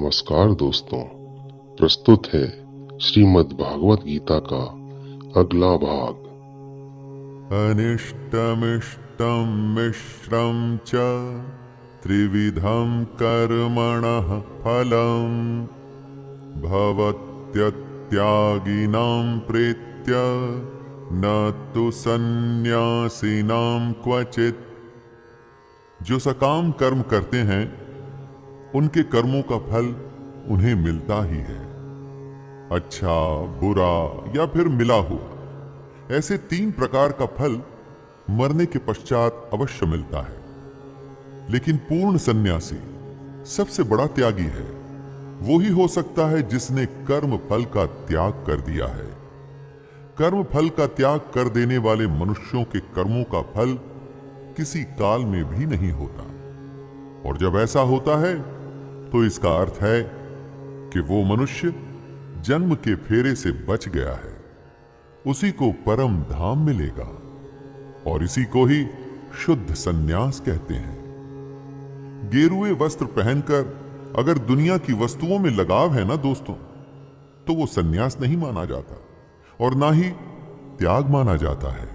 नमस्कार दोस्तों, प्रस्तुत है श्रीमद् भागवत गीता का अगला भाग। अनिष्टमिष्टं मिश्रं च त्रिविधं कर्मणः फलं भवत्यत्यागिनां प्रीत्य न तु सन्न्यासिनां क्वचित्। जो सकाम कर्म करते हैं उनके कर्मों का फल उन्हें मिलता ही है, अच्छा, बुरा या फिर मिला हुआ। ऐसे 3 प्रकार का फल मरने के पश्चात अवश्य मिलता है। लेकिन पूर्ण सन्यासी सबसे बड़ा त्यागी है। वो ही हो सकता है जिसने कर्म फल का त्याग कर दिया है। कर्म फल का त्याग कर देने वाले मनुष्यों के कर्मों का फल किसी काल में भी नहीं होता, और जब ऐसा होता है तो इसका अर्थ है कि वो मनुष्य जन्म के फेरे से बच गया है। उसी को परम धाम मिलेगा, और इसी को ही शुद्ध सन्यास कहते हैं। गेरुए वस्त्र पहनकर अगर दुनिया की वस्तुओं में लगाव है ना दोस्तों, तो वो सन्यास नहीं माना जाता और ना ही त्याग माना जाता है।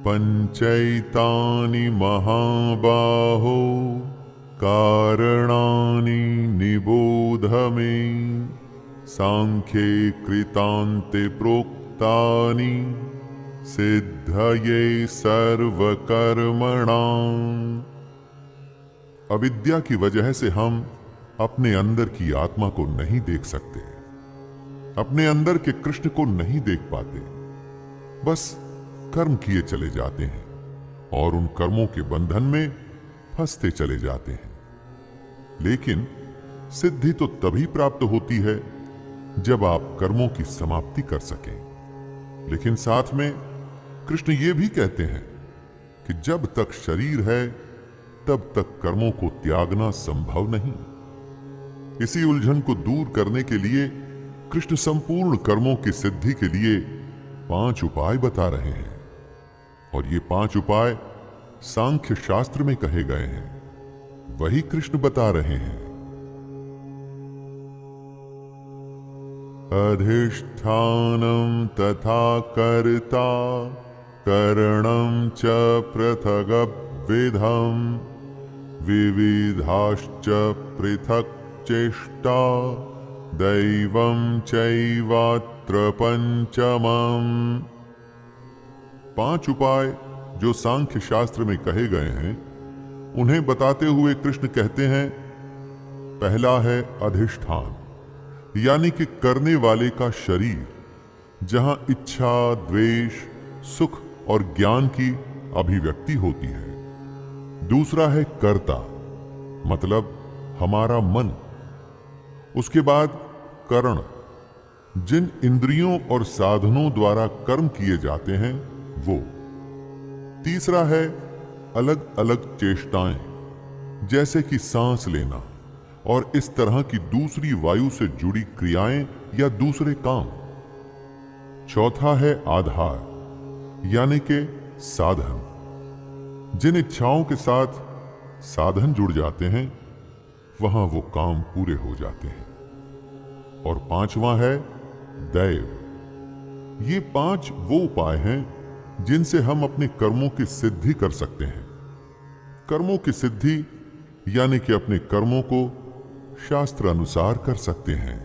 पंचैतानि महाबाहो कारणानि निबोध मे सांख्ये कृतान्ते प्रोक्तानि सिद्धये सर्वकर्मणां। अविद्या की वजह से हम अपने अंदर की आत्मा को नहीं देख सकते, अपने अंदर के कृष्ण को नहीं देख पाते, बस कर्म किए चले जाते हैं और उन कर्मों के बंधन में फंसते चले जाते हैं। लेकिन सिद्धि तो तभी प्राप्त होती है जब आप कर्मों की समाप्ति कर सकें। लेकिन साथ में कृष्ण ये भी कहते हैं कि जब तक शरीर है तब तक कर्मों को त्यागना संभव नहीं। इसी उलझन को दूर करने के लिए कृष्ण संपूर्ण कर्मों की सिद्धि के लिए 5 उपाय बता रहे हैं, और ये 5 उपाय सांख्य शास्त्र में कहे गए हैं, वही कृष्ण बता रहे हैं। अधिष्ठानं तथा कर्ता करणं च पृथग्विधं विविधाश्च पृथक् चेष्टा दैवं चैवात्र पंचमम्। 5 उपाय जो सांख्य शास्त्र में कहे गए हैं, उन्हें बताते हुए कृष्ण कहते हैं, पहला है अधिष्ठान, यानी कि करने वाले का शरीर, जहां इच्छा, द्वेष, सुख और ज्ञान की अभिव्यक्ति होती है। दूसरा है कर्ता, मतलब हमारा मन। उसके बाद करण, जिन इंद्रियों और साधनों द्वारा कर्म किए जाते हैं वो। तीसरा है अलग अलग चेष्टाएं, जैसे कि सांस लेना और इस तरह की दूसरी वायु से जुड़ी क्रियाएं या दूसरे काम। चौथा है आधार, यानी कि साधन, जिन इच्छाओं के साथ साधन जुड़ जाते हैं वहां वो काम पूरे हो जाते हैं। और 5वां है दैव। ये 5 वो उपाय हैं जिनसे हम अपने कर्मों की सिद्धि कर सकते हैं। कर्मों की सिद्धि यानी कि अपने कर्मों को शास्त्र अनुसार कर सकते हैं।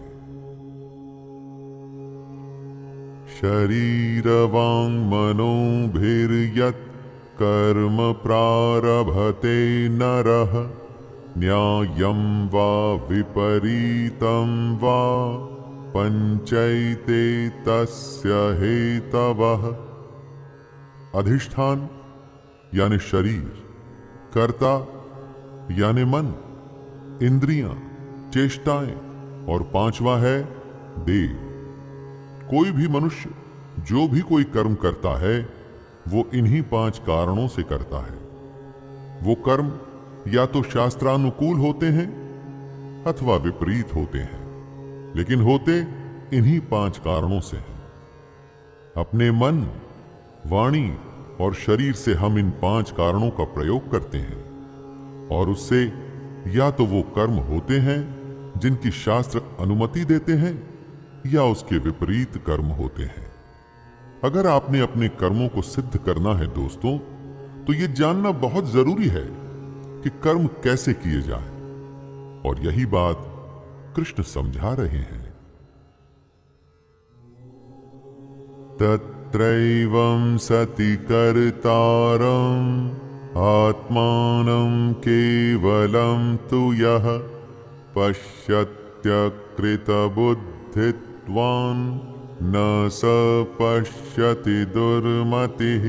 शरीर वांग मनोभिर्यत् कर्म प्रारभते नरः न्यायं वा विपरीतं वा पंचैते तस्य हेतवः। अधिष्ठान यानी शरीर, कर्ता यानी मन, इंद्रियां, चेष्टाएं, और 5वां है देव। कोई भी मनुष्य जो भी कोई कर्म करता है वो इन्हीं 5 कारणों से करता है। वो कर्म या तो शास्त्रानुकूल होते हैं अथवा विपरीत होते हैं, लेकिन होते इन्हीं 5 कारणों से हैं। अपने मन, वाणी और शरीर से हम इन 5 कारणों का प्रयोग करते हैं और उससे या तो वो कर्म होते हैं जिनकी शास्त्र अनुमति देते हैं या उसके विपरीत कर्म होते हैं। अगर आपने अपने कर्मों को सिद्ध करना है दोस्तों, तो ये जानना बहुत जरूरी है कि कर्म कैसे किए जाएं, और यही बात कृष्ण समझा रहे हैं। तत्रैवं सति कर्तारम् आत्मानं केवलं तु यः पश्यत्यकृतबुद्धित्वान् न स पश्यति दुर्मतिः।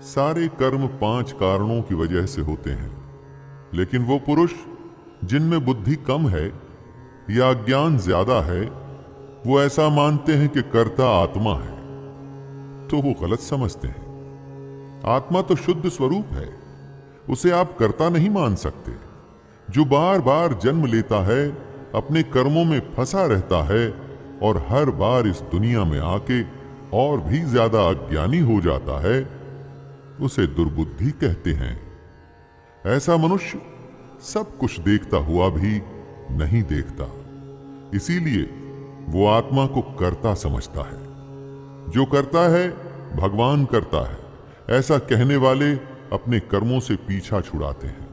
सारे कर्म 5 कारणों की वजह से होते हैं, लेकिन वो पुरुष जिनमें बुद्धि कम है या ज्ञान ज्यादा है, वो ऐसा मानते हैं कि कर्ता आत्मा है, तो वो गलत समझते हैं। आत्मा तो शुद्ध स्वरूप है, उसे आप कर्ता नहीं मान सकते। जो बार बार जन्म लेता है, अपने कर्मों में फंसा रहता है और हर बार इस दुनिया में आके और भी ज्यादा अज्ञानी हो जाता है, उसे दुर्बुद्धि कहते हैं। ऐसा मनुष्य सब कुछ देखता हुआ भी नहीं देखता, इसीलिए वो आत्मा को कर्ता समझता है। जो करता है भगवान करता है, ऐसा कहने वाले अपने कर्मों से पीछा छुड़ाते हैं।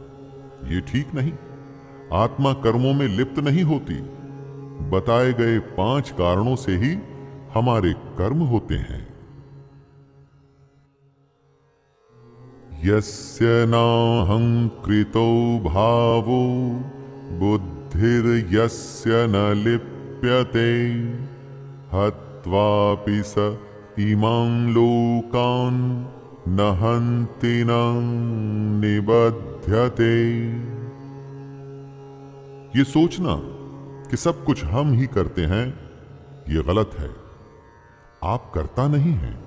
ये ठीक नहीं। आत्मा कर्मों में लिप्त नहीं होती। बताए गए 5 कारणों से ही हमारे कर्म होते हैं। यस्य नाहंकृतो भावो बुद्धिर्यस्य न लिप्यते हत्वापि स इमां लोकान् न हन्ति न निबध्यते। ये सोचना कि सब कुछ हम ही करते हैं, ये गलत है। आप करता नहीं हैं।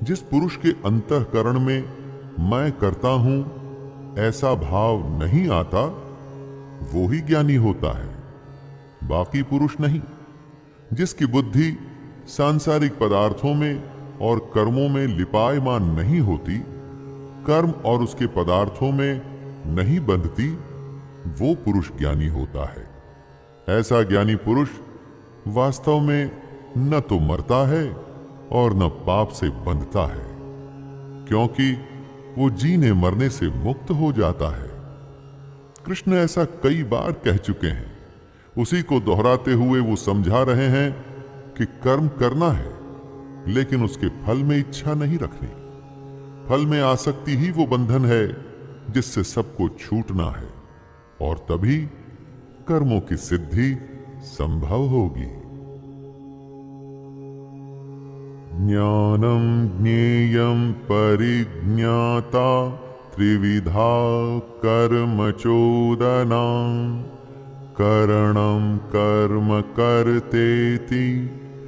जिस पुरुष के अंतःकरण में मैं करता हूं ऐसा भाव नहीं आता, वो ही ज्ञानी होता है, बाकी पुरुष नहीं। जिसकी बुद्धि सांसारिक पदार्थों में और कर्मों में लिपायमान नहीं होती, कर्म और उसके पदार्थों में नहीं बंधती, वो पुरुष ज्ञानी होता है। ऐसा ज्ञानी पुरुष वास्तव में न तो मरता है और न पाप से बंधता है, क्योंकि वो जीने मरने से मुक्त हो जाता है। कृष्ण ऐसा कई बार कह चुके हैं। उसी को दोहराते हुए वो समझा रहे हैं कि कर्म करना है, लेकिन उसके फल में इच्छा नहीं रखनी। फल में आसक्ति ही वो बंधन है जिससे सबको छूटना है, और तभी कर्मों की सिद्धि संभव होगी। ज्ञानं ज्ञेयं परिज्ञाता त्रिविधा कर्म चोदना करणं कर्म कर्तेति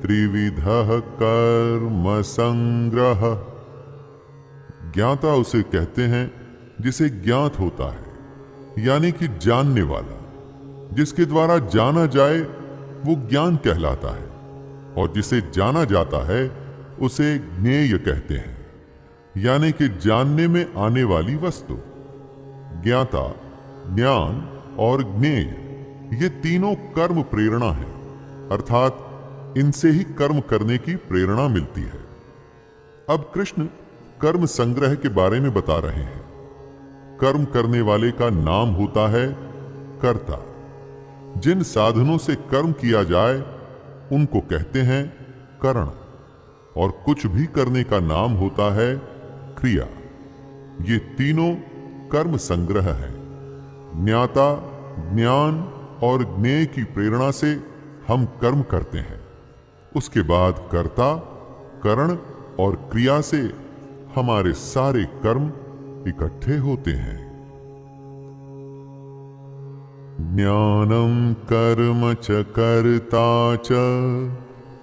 त्रिविधः कर्म संग्रह। ज्ञाता उसे कहते हैं जिसे ज्ञात होता है, यानी कि जानने वाला। जिसके द्वारा जाना जाए वो ज्ञान कहलाता है, और जिसे जाना जाता है उसे ज्ञेय कहते हैं, यानी कि जानने में आने वाली वस्तु। ज्ञाता, ज्ञान और ज्ञेय, ये तीनों कर्म प्रेरणा है, अर्थात इनसे ही कर्म करने की प्रेरणा मिलती है। अब कृष्ण कर्म संग्रह के बारे में बता रहे हैं। कर्म करने वाले का नाम होता है कर्ता। जिन साधनों से कर्म किया जाए उनको कहते हैं करण, और कुछ भी करने का नाम होता है क्रिया। ये तीनों कर्म संग्रह है। ज्ञाता, ज्ञान और ज्ञेय की प्रेरणा से हम कर्म करते हैं। उसके बाद कर्ता, करण और क्रिया से हमारे सारे कर्म इकट्ठे होते हैं। ज्ञानं कर्म च कर्ता च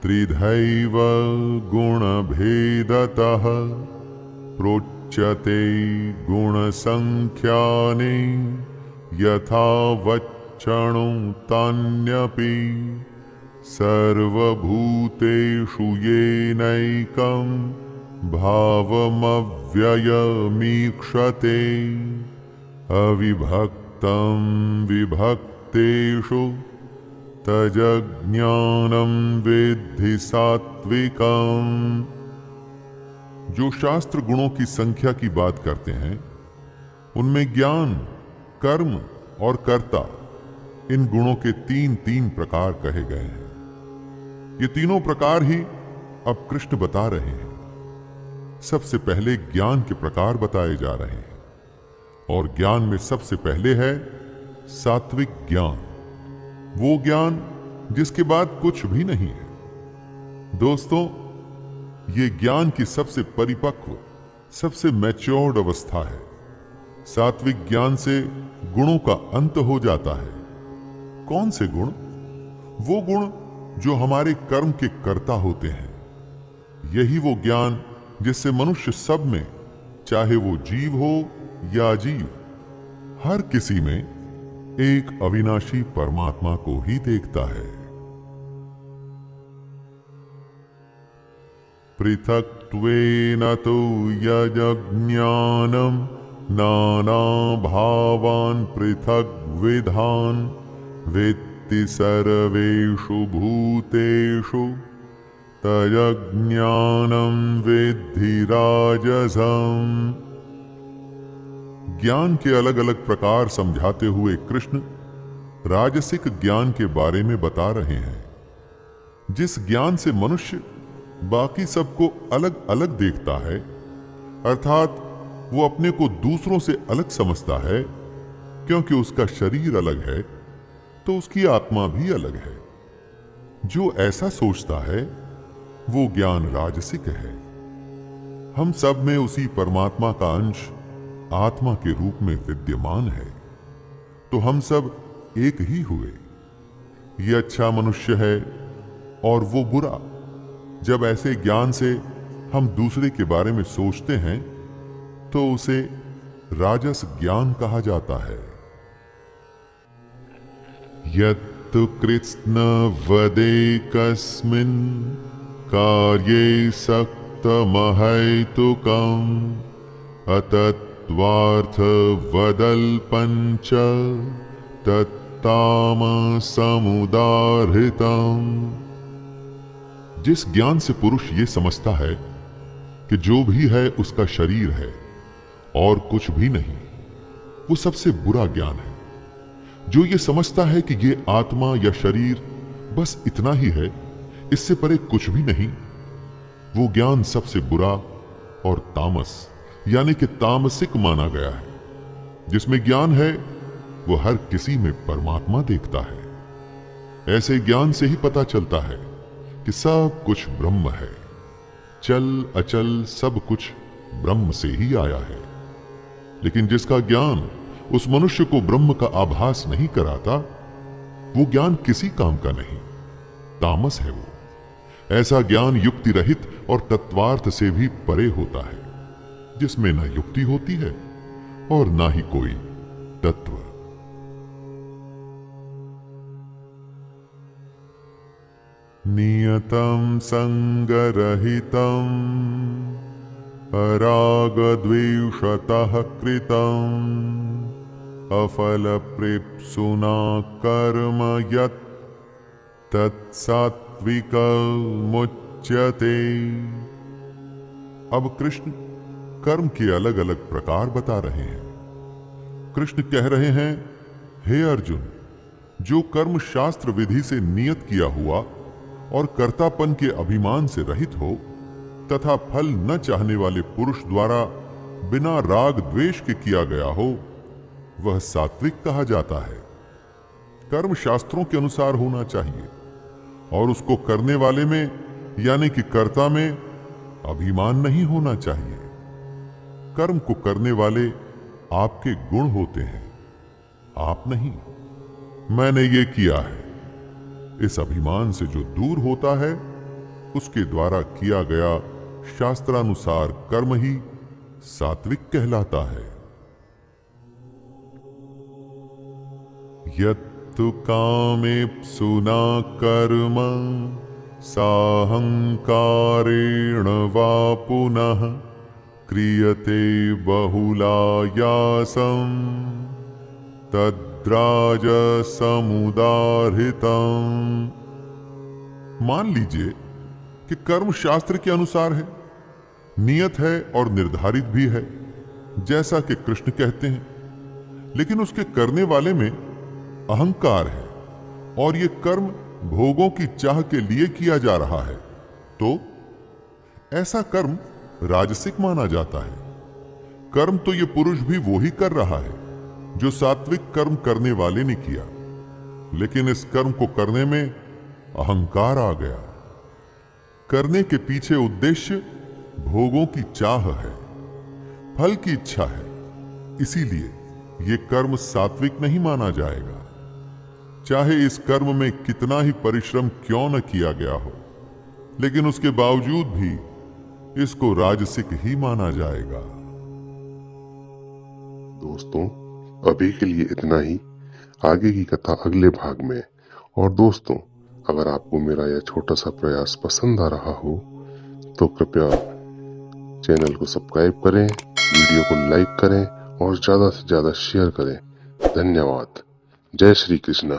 त्रिधैव गुणभेदतः प्रोच्यते गुणसंख्याने यथा वच्चणो तान्यपि सर्वभूतेषु येनैकं भावमव्ययमीक्षते अविभक्तं मतं विभक्तेषु तजज्ञानं विद्धि सात्विकम्। जो शास्त्र गुणों की संख्या की बात करते हैं उनमें ज्ञान, कर्म और कर्ता, इन गुणों के तीन तीन प्रकार कहे गए हैं। ये तीनों प्रकार ही अब कृष्ण बता रहे हैं। सबसे पहले ज्ञान के प्रकार बताए जा रहे हैं और ज्ञान में सबसे पहले है सात्विक ज्ञान, वो ज्ञान जिसके बाद कुछ भी नहीं है। दोस्तों, ये ज्ञान की सबसे परिपक्व, सबसे मैच्योर्ड अवस्था है। सात्विक ज्ञान से गुणों का अंत हो जाता है। कौन से गुण? वो गुण जो हमारे कर्म के कर्ता होते हैं। यही वो ज्ञान जिससे मनुष्य सब में, चाहे वो जीव हो या अजीव, हर किसी में एक अविनाशी परमात्मा को ही देखता है। पृथक्त्वेन तु यज्ञानं नाना भावान् पृथग्विधान् वेत्ति सर्वेषु भूतेषु तज्ज्ञानं विद्धि राजसम्। ज्ञान के अलग अलग प्रकार समझाते हुए कृष्ण राजसिक ज्ञान के बारे में बता रहे हैं, जिस ज्ञान से मनुष्य बाकी सबको अलग अलग देखता है, अर्थात वो अपने को दूसरों से अलग समझता है। क्योंकि उसका शरीर अलग है तो उसकी आत्मा भी अलग है। जो ऐसा सोचता है वो ज्ञान राजसिक है। हम सब में उसी परमात्मा का अंश आत्मा के रूप में विद्यमान है, तो हम सब एक ही हुए। ये अच्छा मनुष्य है और वो बुरा। जब ऐसे ज्ञान से हम दूसरे के बारे में सोचते हैं तो उसे राजस ज्ञान कहा जाता है। यत्तु कृत्स्न वदेकस्मिन् कार्ये सक्तमहैतुकम् अतत्त्वार्थ वदल्पञ्च तत्तामसमुदाहृतम्। जिस ज्ञान से पुरुष ये समझता है कि जो भी है उसका शरीर है और कुछ भी नहीं, वो सबसे बुरा ज्ञान है। जो ये समझता है कि ये आत्मा या शरीर बस इतना ही है, इससे परे कुछ भी नहीं, वो ज्ञान सबसे बुरा और तामस यानी कि तामसिक माना गया है। जिसमें ज्ञान है वो हर किसी में परमात्मा देखता है। ऐसे ज्ञान से ही पता चलता है कि सब कुछ ब्रह्म है। चल अचल सब कुछ ब्रह्म से ही आया है। लेकिन जिसका ज्ञान उस मनुष्य को ब्रह्म का आभास नहीं कराता, वो ज्ञान किसी काम का नहीं, तामस है वो। ऐसा ज्ञान युक्ति रहित और तत्वार्थ से भी परे होता है, जिसमें न युक्ति होती है और ना ही कोई तत्व। नियतं संगरहितं अरागद्वेषतः कृतं अफलप्रेप्सुना कर्म यत् तत्सात्विकमुच्यते। अब कृष्ण कर्म के अलग अलग प्रकार बता रहे हैं। कृष्ण कह रहे हैं, हे अर्जुन, जो कर्म शास्त्र विधि से नियत किया हुआ और कर्तापन के अभिमान से रहित हो तथा फल न चाहने वाले पुरुष द्वारा बिना राग द्वेष के किया गया हो, वह सात्विक कहा जाता है। कर्म शास्त्रों के अनुसार होना चाहिए और उसको करने वाले में यानी कि कर्ता में अभिमान नहीं होना चाहिए। कर्म को करने वाले आपके गुण होते हैं, आप नहीं। मैंने ये किया है, इस अभिमान से जो दूर होता है उसके द्वारा किया गया शास्त्रानुसार कर्म ही सात्विक कहलाता है। यत्तु कामेप्सुना कर्म साहंकारेण वा पुनः क्रियते बहुलायासं तद्राजसमुदाहृतम्। मान लीजिए कि कर्म शास्त्र के अनुसार है, नियत है और निर्धारित भी है, जैसा कि कृष्ण कहते हैं, लेकिन उसके करने वाले में अहंकार है और ये कर्म भोगों की चाह के लिए किया जा रहा है, तो ऐसा कर्म राजसिक माना जाता है। कर्म तो ये पुरुष भी वो ही कर रहा है जो सात्विक कर्म करने वाले ने किया, लेकिन इस कर्म को करने में अहंकार आ गया। करने के पीछे उद्देश्य भोगों की चाह है, फल की इच्छा है, इसीलिए ये कर्म सात्विक नहीं माना जाएगा, चाहे इस कर्म में कितना ही परिश्रम क्यों न किया गया हो, लेकिन उसके बावजूद भी इसको राजसिक ही माना जाएगा। दोस्तों, अभी के लिए इतना ही। आगे की कथा अगले भाग में। और दोस्तों, अगर आपको मेरा यह छोटा सा प्रयास पसंद आ रहा हो तो कृपया चैनल को सब्सक्राइब करें, वीडियो को लाइक करें और ज्यादा से ज्यादा शेयर करें। धन्यवाद। जय श्री कृष्ण।